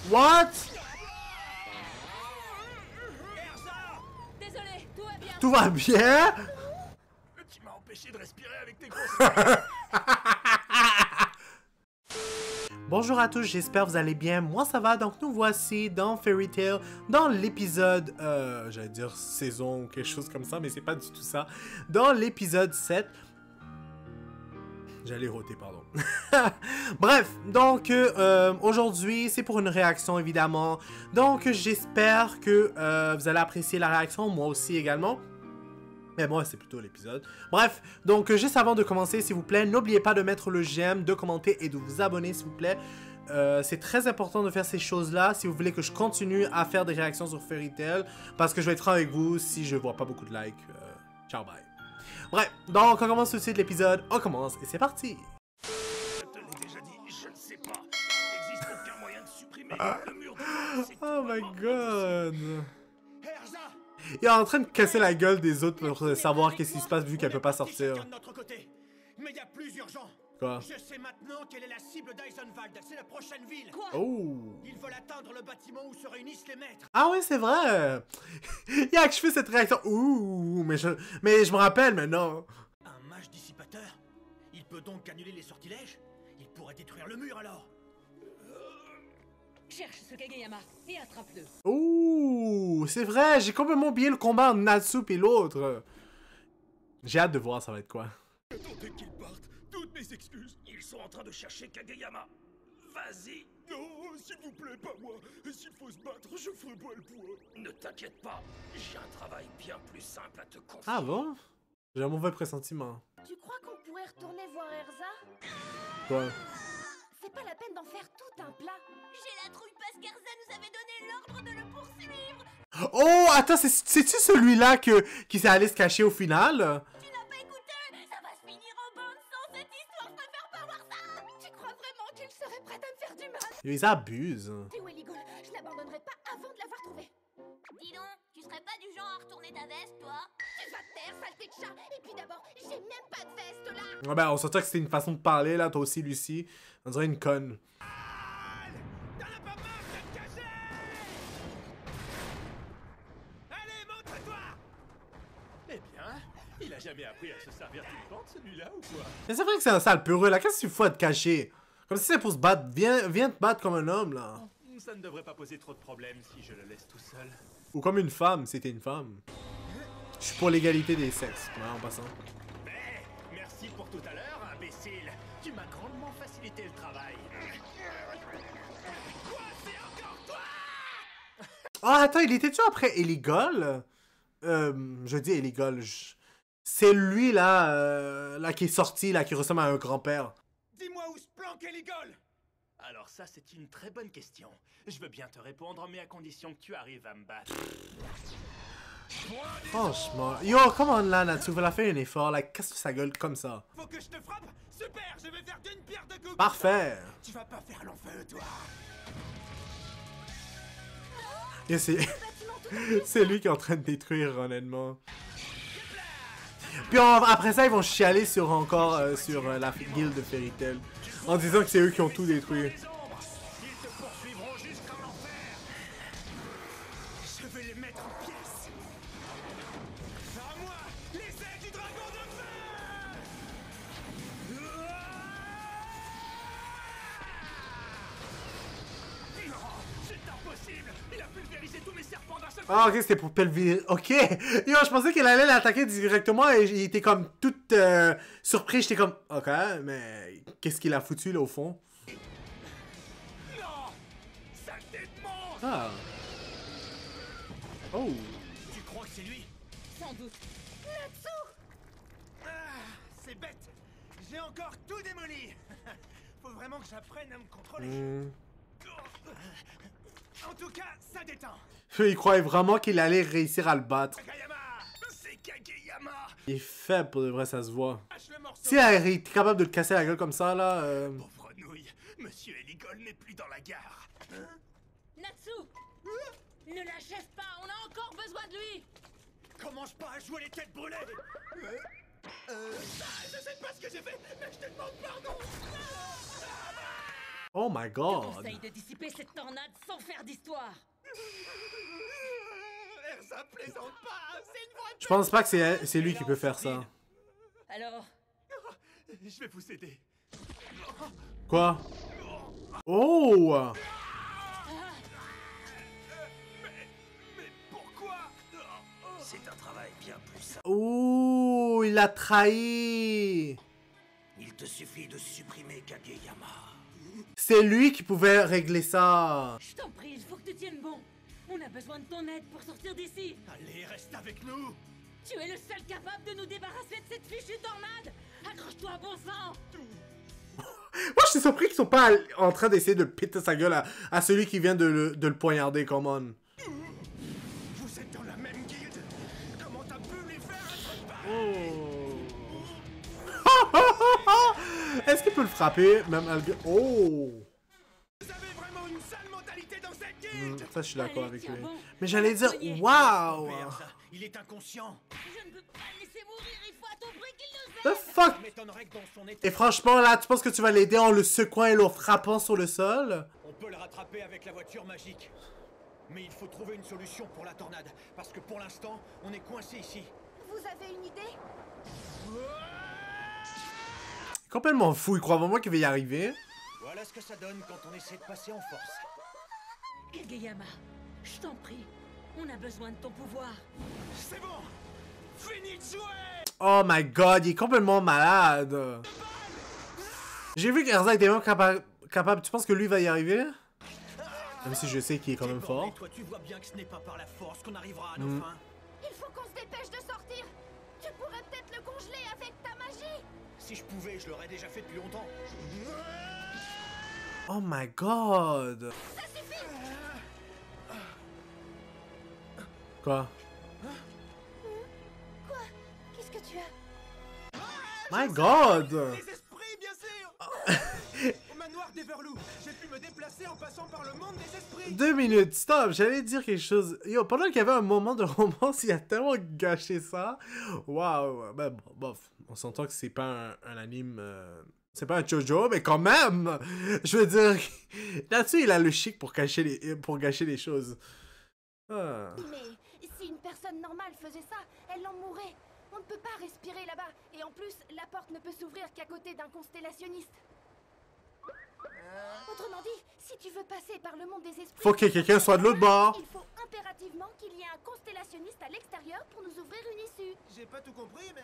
What? Désolé, tout va bien. Tout va bien? Tu m'as empêché de respirer avec tes grosses... Bonjour à tous, j'espère que vous allez bien. Moi ça va, donc nous voici dans Fairy Tail, dans l'épisode, j'allais dire saison ou quelque chose comme ça, mais c'est pas du tout ça. Dans l'épisode 7. J'allais roter, pardon. Bref, donc aujourd'hui, c'est pour une réaction évidemment. Donc j'espère que vous allez apprécier la réaction, moi aussi également. Mais moi, c'est plutôt l'épisode. Bref, donc juste avant de commencer, s'il vous plaît, n'oubliez pas de mettre le j'aime, de commenter et de vous abonner, s'il vous plaît. C'est très important de faire ces choses-là si vous voulez que je continue à faire des réactions sur Fairy Tail. Parce que je vais être franc avec vous si je vois pas beaucoup de likes. Ciao, bye. Bref, donc on commence tout de suite l'épisode. On commence et c'est parti. Je te l'ai déjà dit, je ne sais pas. Il n'existe aucun moyen de supprimer le mur de mort. Oh my god. Erza, Il est en train de casser la gueule des autres pour savoir qu'est-ce qui se passe vu qu'elle peut pas sortir. de notre côté. Mais il y a plus urgent. Quoi? Je sais maintenant quelle est la cible d'Eisenwald. C'est la prochaine ville. Quoi? Oh. Ils veulent atteindre le bâtiment où se réunissent les maîtres. Ah ouais, c'est vrai. Il a que je fais cette réaction. Ouh, mais je me rappelle maintenant. Un mage dissipateur. Il peut donc annuler les sortilèges. Il pourrait détruire le mur alors. Cherche ce Kageyama et attrape-le. Ouh, c'est vrai, j'ai complètement oublié le combat entre Natsu et l'autre. J'ai hâte de voir ça va être quoi. Attendez qu'ils partent. Toutes mes excuses. Ils sont en train de chercher Kageyama. Vas-y. Non, s'il vous plaît, pas moi. S'il faut se battre, je ferai pas le poids. Ne t'inquiète pas. J'ai un travail bien plus simple à te confier. Ah bon? J'ai un mauvais pressentiment. Tu crois qu'on pourrait retourner voir Erza? Quoi? C'est pas la peine d'en faire tout un plat. J'ai la trouille parce qu'Erza nous avait donné l'ordre de le poursuivre. Oh, attends, c'est-tu celui-là qui s'est allé se cacher au final? Tu n'as pas écouté? Ça va se finir en bande sang cette histoire. Je préfère pas voir ça. Tu crois vraiment qu'il serait prêt à me faire du mal? Ils abusent. T'es où, Eligol? Je l'abandonnerai pas avant de l'avoir trouvé. Dis donc, tu serais pas du genre à retourner ta veste, toi? Tu vas te taire, saleté de chat. Et puis d'abord, j'ai même pas de veste là. Ah ben, on s'entend que c'était une façon de parler, là, toi aussi, Lucie. On dirait une conne. T'en as pas marre de te cacher? Allez, montre-toi! Eh bien, il a jamais appris à se servir d'une pente, celui-là, ou quoi? Mais c'est vrai que c'est un sale peureux, là. Qu'est-ce que tu fous à te cacher? Comme si c'est pour se battre. Viens te battre comme un homme, là. Ça ne devrait pas poser trop de problèmes si je le laisse tout seul. Ou comme une femme, si t'es une femme. Je suis pour l'égalité des sexes, ouais, en passant. Mais, merci pour tout à l'heure, imbécile. Tu m'as grandement facilité le travail. Quoi, c'est encore toi? Ah, attends, il était-tu après Eligol? Je dis Eligol. C'est lui, là, là, qui est sorti, là, qui ressemble à un grand-père. Dis-moi où se planque Eligol? Alors ça, c'est une très bonne question. Je veux bien te répondre, mais à condition que tu arrives à me battre. Franchement. Yo, come on, là, Natsu, vous la fait un effort, là, casse sa gueule comme ça. Faut que je te frappe? Super, je vais faire d'une pierre deux coups. Parfait. Tu vas pas faire long feu, toi. Et c'est lui qui est en train de détruire, honnêtement. Puis après ça, ils vont chialer sur encore sur la guilde de Fairy Tail. En disant que c'est eux qui ont tout détruit. Les ombres, ils te poursuivront jusqu'en enfer. Je vais les mettre en pièces. À moi, les ailes du dragon de feu. Non, c'est impossible. Il a pulvérisé tous mes serpents d'un seul coup. Ah, ok, c'était pour pulvériser. Ok! Yo, je pensais qu'elle allait l'attaquer directement et il était comme tout surpris. J'étais comme, ok, mais qu'est-ce qu'il a foutu là au fond? Non, saleté de monstre. Ah! Oh! Tu crois que c'est lui? Sans doute. Ah, c'est bête. J'ai encore tout démoli. Faut vraiment que j'apprenne à me contrôler. En tout cas, ça détend. Il croyait vraiment qu'il allait réussir à le battre. Kageyama, c'est Kageyama. Il est faible pour de vrai, ça se voit. Lâche le morceau. Si elle était capable de le casser la gueule comme ça, là. Pauvre nouille, Monsieur Eligol n'est plus dans la gare. Natsu! Ne l'achève pas, on a encore besoin de lui! Commence pas à jouer les têtes brûlées. Je sais pas ce que j'ai fait, mais je te demande pardon. Oh my Je te god. conseille de dissiper cette tornade sans faire d'histoire. Erza plaisante pas, c'est une vraie... Je pense pas que c'est lui qui peut faire ça. Alors, Je vais vous aider. Quoi? Oh! Mais pourquoi? C'est un travail bien plus simple. Oh, il a trahi. Il te suffit de supprimer Kageyama. C'est lui qui pouvait régler ça. je t'en prie, il faut que tu tiennes bon. On a besoin de ton aide pour sortir d'ici. Allez, reste avec nous. Tu es le seul capable de nous débarrasser de cette fichue tornade. Accroche-toi, bon sang. Moi, je suis surpris qu'ils sont pas en train d'essayer de péter sa gueule à celui qui vient de le poignarder, come on. Vous êtes dans la même guilde. Comment t'as pu lui faire un truc pareil? Est-ce qu'il peut le frapper, même malgré... Oh! Vous avez vraiment une sale mentalité dans cette guilde. Ça, je suis d'accord Allez, avec tiens lui. bon. Mais j'allais dire, Soignez. waouh! Erza, il est inconscient. Je ne peux pas le laisser mourir, il faut à tout prix qu'il nous The aide. fuck? Ça m'étonnerait que dans son état... Et franchement, là, tu penses que tu vas l'aider en le secouant et le frappant sur le sol? On peut le rattraper avec la voiture magique. Mais il faut trouver une solution pour la tornade. Parce que pour l'instant, on est coincé ici. Vous avez une idée? Complètement fou, il croit vraiment qu'il va y arriver. Voilà ce que ça donne quand on essaie de passer en force. Kageyama, je t'en prie, on a besoin de ton pouvoir. C'est bon. Fini de jouer. Oh my god, il est complètement malade. J'ai vu qu'Erza était même capable. Tu penses que lui va y arriver? Même si je sais qu'il est quand même fort. Toi, tu vois bien que ce n'est pas par la force qu'on arrivera à nos fins. Il faut qu'on se dépêche de sortir. Tu pourrais peut-être le congeler avec ta magie. Si je pouvais, je l'aurais déjà fait depuis longtemps. Oh my god. Ça suffit. Quoi? Quoi? Qu'est-ce que tu as? My god. Les esprits, bien sûr. Au manoir d'Everloo, j'ai pu me déplacer en passant par le monde des esprits. 2 minutes, stop, j'allais dire quelque chose. Yo, pendant qu'il y avait un moment de romance, il a tellement gâché ça. Waouh. Ben, bof, on s'entend que c'est pas un anime... C'est pas un shoujo, mais quand même! Je veux dire, là-dessus, il a le chic pour gâcher les choses. Ah. Mais si une personne normale faisait ça, elle en mourrait. On ne peut pas respirer là-bas. Et en plus, la porte ne peut s'ouvrir qu'à côté d'un constellationniste. Autrement dit, si tu veux passer par le monde des esprits... Faut que quelqu'un soit de l'autre bord. Il faut impérativement qu'il y ait un constellationniste à l'extérieur pour nous ouvrir une issue. J'ai pas tout compris, mais...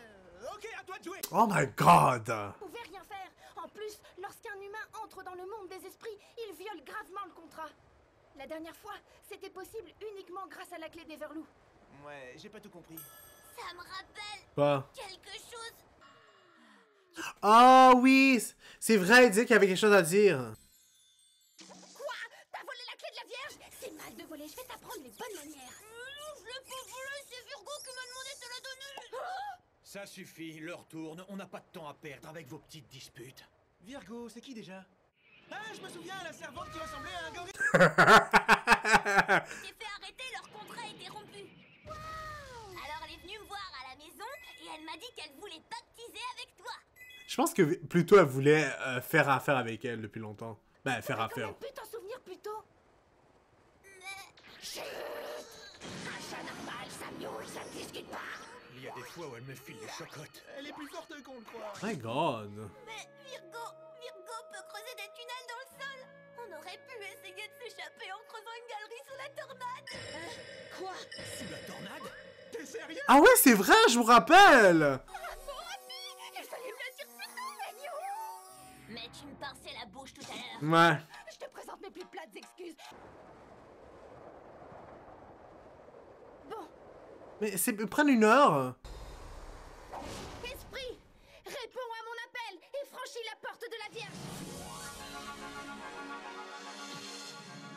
Ok, à toi de jouer. Oh my god! Vous pouvez rien faire. En plus, lorsqu'un humain entre dans le monde des esprits, il viole gravement le contrat. La dernière fois, c'était possible uniquement grâce à la clé d'Everloo. Ouais, j'ai pas tout compris. Ça me rappelle Quoi? quelque chose. Ah oui! C'est vrai, il disait qu'il y avait quelque chose à dire. Quoi? T'as volé la clé de la Vierge? C'est mal de voler, je vais t'apprendre les bonnes manières. Non, je l'ai pas volé, c'est Virgo qui m'a demandé de te la donner. Ça suffit, l'heure tourne, on n'a pas de temps à perdre avec vos petites disputes. Virgo, c'est qui déjà? Ah, je me souviens, la servante qui ressemblait à un gorille. J'ai fait arrêter, leur contrat était rompu. Alors elle est venue me voir à la maison et elle m'a dit qu'elle voulait pactiser avec toi. Je pense que plutôt elle voulait faire affaire avec elle depuis longtemps. Ben, faire affaire. On peut t'en souvenir plus tôt. Chut! Un chat normal, ça miaule, ça ne discute pas. Il y a des fois où elle me file les chocottes. Elle est plus forte qu'on le croit. My god. Mais Virgo peut creuser des tunnels dans le sol. On aurait pu essayer de s'échapper en creusant une galerie sous la tornade. Quoi? Sous la tornade? T'es sérieux? Ah ouais, c'est vrai, je vous rappelle! Il fallait me le dire plus tôt, Magno. Mais tu me pinçais la bouche tout à l'heure. Ouais. Je te présente mes plus plates excuses. Bon, Mais c'est prendre 1 heure. esprit, réponds à mon appel et franchis la porte de la Vierge.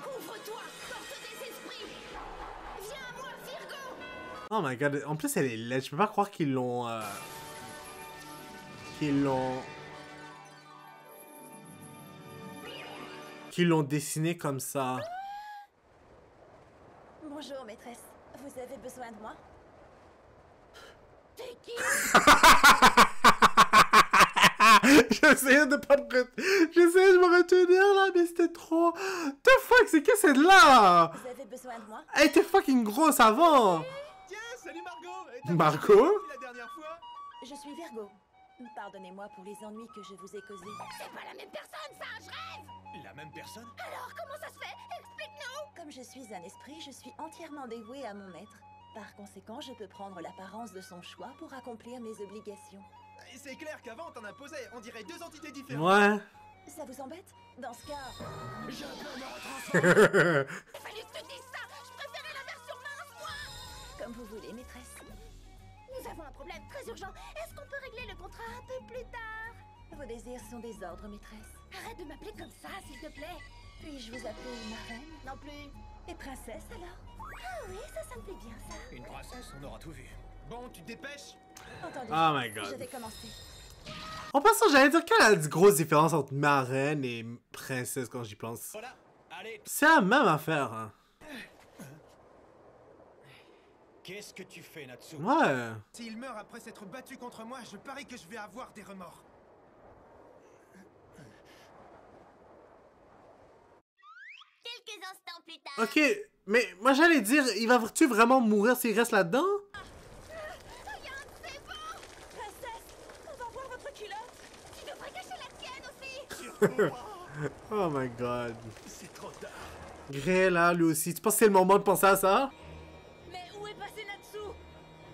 Ouvre-toi, porte des esprits. Viens à moi, Virgo. Oh my god, en plus elle est laide, je peux pas croire qu'ils l'ont... Qu'ils l'ont dessiné comme ça. Bonjour, maîtresse. Vous avez besoin de moi? T'es qui? J'essayais de pas me J'essayais de me retenir là, mais c'était trop... The fuck, c'est que c'est là? Vous avez besoin de moi? Elle était fucking grosse avant! Tiens, salut Margot. Margot? La dernière fois. Je suis Virgo. Pardonnez-moi pour les ennuis que je vous ai causés. C'est pas la même personne, ça, je rêve! La même personne? Alors, comment ça se fait? Explique-nous! Comme je suis un esprit, je suis entièrement dévouée à mon maître. Par conséquent, je peux prendre l'apparence de son choix pour accomplir mes obligations. Et c'est clair qu'avant t'en imposais, on dirait deux entités différentes. Ouais. Ça vous embête? Dans ce cas, J'ai un peu me retransformer. Il fallait que je te dise ça! Je préférais la version mince, moi! comme vous voulez, maîtresse. Nous avons un problème très urgent. Est-ce qu'on peut régler le contrat un peu plus tard? Vos désirs sont des ordres, maîtresse. Arrête de m'appeler comme ça, s'il te plaît. Puis-je vous appeler ma reine? Non plus. Et princesse, alors? Ah oui, ça me plaît bien, ça. Une princesse, on aura tout vu. Bon, tu te dépêches? Entendu. Oh my god. Je vais commencer. En passant, j'allais dire qu'il y a une grosse différence entre marraine et princesse quand j'y pense. Voilà, allez. C'est la même affaire, hein. Qu'est-ce que tu fais, Natsu? Ouais. S'il meurt après s'être battu contre moi, je parie que je vais avoir des remords. Quelques instants plus tard. Ok, mais moi j'allais dire, il va-tu vraiment mourir s'il reste là-dedans? Regarde, c'est bon! Princesse, on va voir votre culotte. Tu devrais cacher la tienne aussi! Oh my god. C'est trop tard. Grey là, lui aussi. Tu penses que c'est le moment de penser à ça? Mais où est passé Natsu?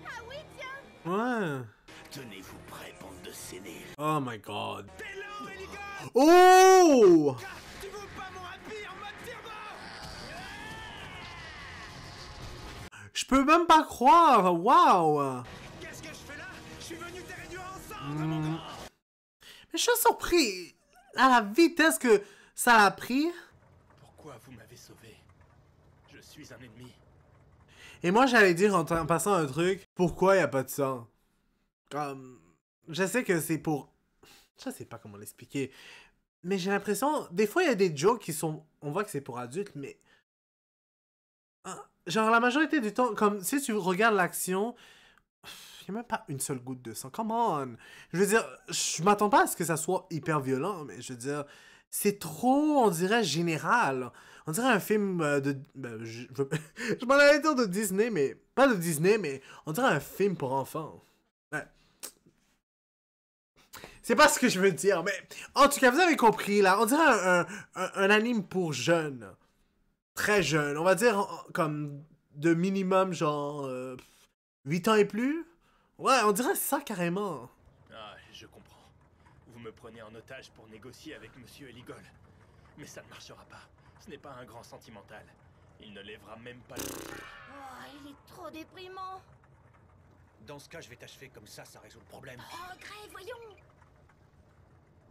Ah oui, tiens! Ouais. Tenez-vous prêts, bande de séniles. Oh my god. T'es là, Eligon! Oh! Tu veux pas mon rapide en mode turbo? Je peux même pas croire. Waouh. Qu'est-ce que je fais là? Je suis venu te réduire ensemble, mon grand! Mais je suis surpris à la vitesse que ça a pris. Pourquoi vous m'avez sauvé? Je suis un ennemi. Et moi j'allais dire en passant un truc. Pourquoi y a pas de sang? Comme... Je sais que c'est pour... Je sais pas comment l'expliquer. Mais j'ai l'impression... Des fois, il y a des jokes qui sont... On voit que c'est pour adultes, mais... Genre, la majorité du temps, comme si tu regardes l'action... Il n'y a même pas une seule goutte de sang. Come on! Je veux dire, je m'attends pas à ce que ça soit hyper violent, mais je veux dire... C'est trop, on dirait, général. On dirait un film de... Ben, je m'en allais dire de Disney, mais... Pas de Disney, mais... On dirait un film pour enfants. Ouais. C'est pas ce que je veux dire, mais... En tout cas, vous avez compris, là. On dirait un anime pour jeunes. Très jeunes. On va dire comme de minimum, genre... 8 ans et plus. Ouais, on dirait ça carrément. Ah, je comprends. Vous me prenez en otage pour négocier avec Monsieur Eligol. Mais ça ne marchera pas. Ce n'est pas un grand sentimental. Il ne lèvera même pas le pied. Oh, il est trop déprimant. Dans ce cas, je vais t'achever comme ça résout le problème. Oh, Grey, voyons.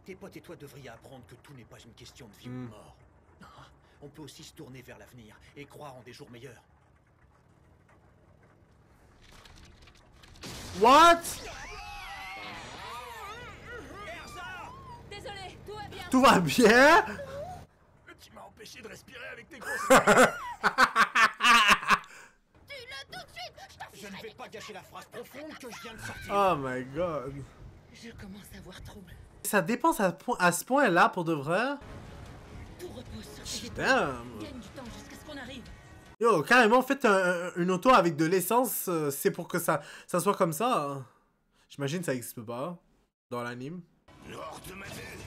Tes potes et toi devriez apprendre que tout n'est pas une question de vie ou de mort. Ah, on peut aussi se tourner vers l'avenir et croire en des jours meilleurs. What? Désolé, tout va bien. Tout va bien? Tu m'as empêché de respirer avec tes grosses... Tue-le tout de suite. Je t'en Je ne vais pas gâcher la phrase profonde que je viens de sortir. Oh my god. Je commence à voir trouble. Ça dépense à ce point-là pour de vrai? Tout repose sur tes épaules. Damn. Gagne du temps jusqu'à ce qu'on arrive. Yo, carrément, faites une auto avec de l'essence, c'est pour que ça soit comme ça. J'imagine que ça existe pas dans l'anime. Hors de ma tête.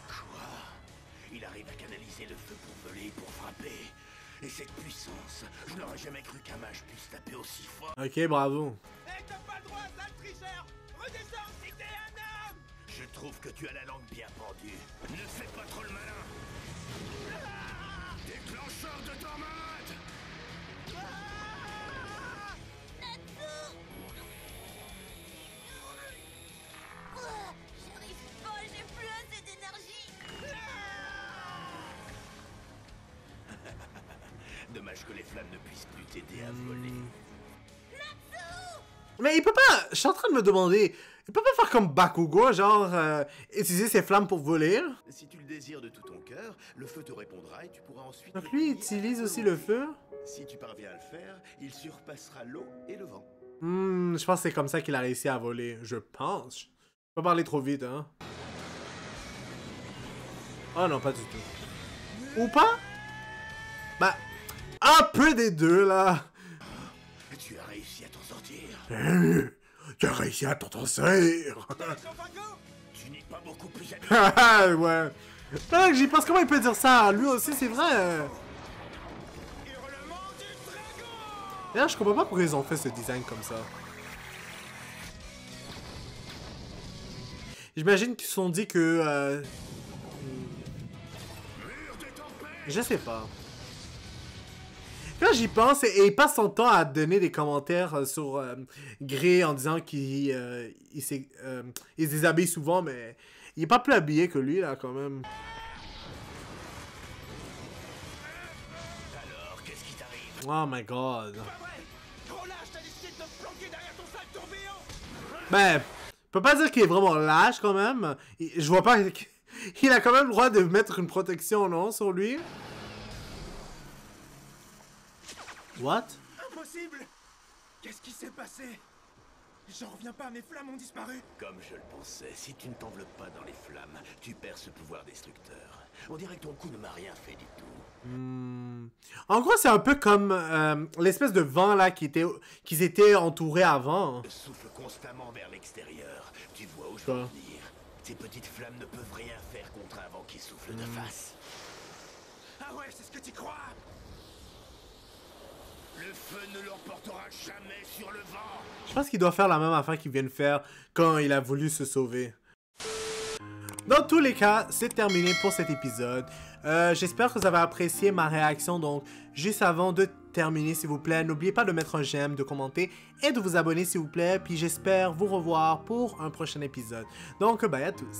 Quoi? Il arrive à canaliser le feu pour voler, pour frapper. Et cette puissance, je n'aurais jamais cru qu'un mage puisse taper aussi fort. Ok, bravo. Hé, t'as pas le droit, sale tricheur! Redescends si t'es un homme! Je trouve que tu as la langue bien pendue. Ne fais pas trop le malin. Déclencheur de tornade. J'arrive pas, j'ai plus assez d'énergie. Dommage que les flammes ne puissent plus t'aider à voler. Mais il peut pas... Je suis en train de me demander... Il peut pas faire comme Bakugo, genre utiliser ses flammes pour voler. Si tu le désires de tout ton cœur, le feu te répondra et tu pourras ensuite... Donc lui, il utilise aussi le feu. Si tu parviens à le faire, il surpassera l'eau et le vent. Je pense que c'est comme ça qu'il a réussi à voler. Je pense. Je peux pas parler trop vite, hein. Oh non, pas du tout. Ou pas? Bah, un peu des deux, là. Tu as réussi à t'en sortir. Tu as réussi à t'en sortir. Tu n'es pas beaucoup plus habile. Ah ouais. Ah, j'y pense, comment il peut dire ça? Lui aussi, c'est vrai. D'ailleurs, je comprends pas pourquoi ils ont fait ce design comme ça. J'imagine qu'ils se sont dit que... Je sais pas. Quand j'y pense, et il passe son temps à donner des commentaires sur Grey en disant qu'il se déshabille souvent, mais il est pas plus habillé que lui, là, quand même. Alors, qu'est-ce qui t'arrive? Oh my god. Trop lâche, t'as décidé de te planquer derrière ton sale tourbillon. Ben, je peux pas dire qu'il est vraiment lâche, quand même. Je vois pas... Il a quand même le droit de mettre une protection, non, sur lui? What? Impossible. Qu'est-ce qui s'est passé? J'en reviens pas, mes flammes ont disparu. Comme je le pensais, si tu ne t'enveloppes pas dans les flammes, tu perds ce pouvoir destructeur. On dirait que ton coup ne m'a rien fait du tout. En gros, c'est un peu comme l'espèce de vent, là, qu'ils étaient entourés avant. Je souffle constamment vers l'extérieur. Tu vois où je veux en venir. Ces petites flammes ne peuvent rien faire contre un vent qui souffle de face. Ah ouais, c'est ce que tu crois. Le feu ne l'emportera jamais sur le vent. Je pense qu'il doit faire la même affaire qu'il vient de faire quand il a voulu se sauver. Dans tous les cas, c'est terminé pour cet épisode. J'espère que vous avez apprécié ma réaction. Donc, juste avant de terminer, s'il vous plaît, n'oubliez pas de mettre un j'aime, de commenter et de vous abonner, s'il vous plaît. Puis j'espère vous revoir pour un prochain épisode. Donc, bye à tous.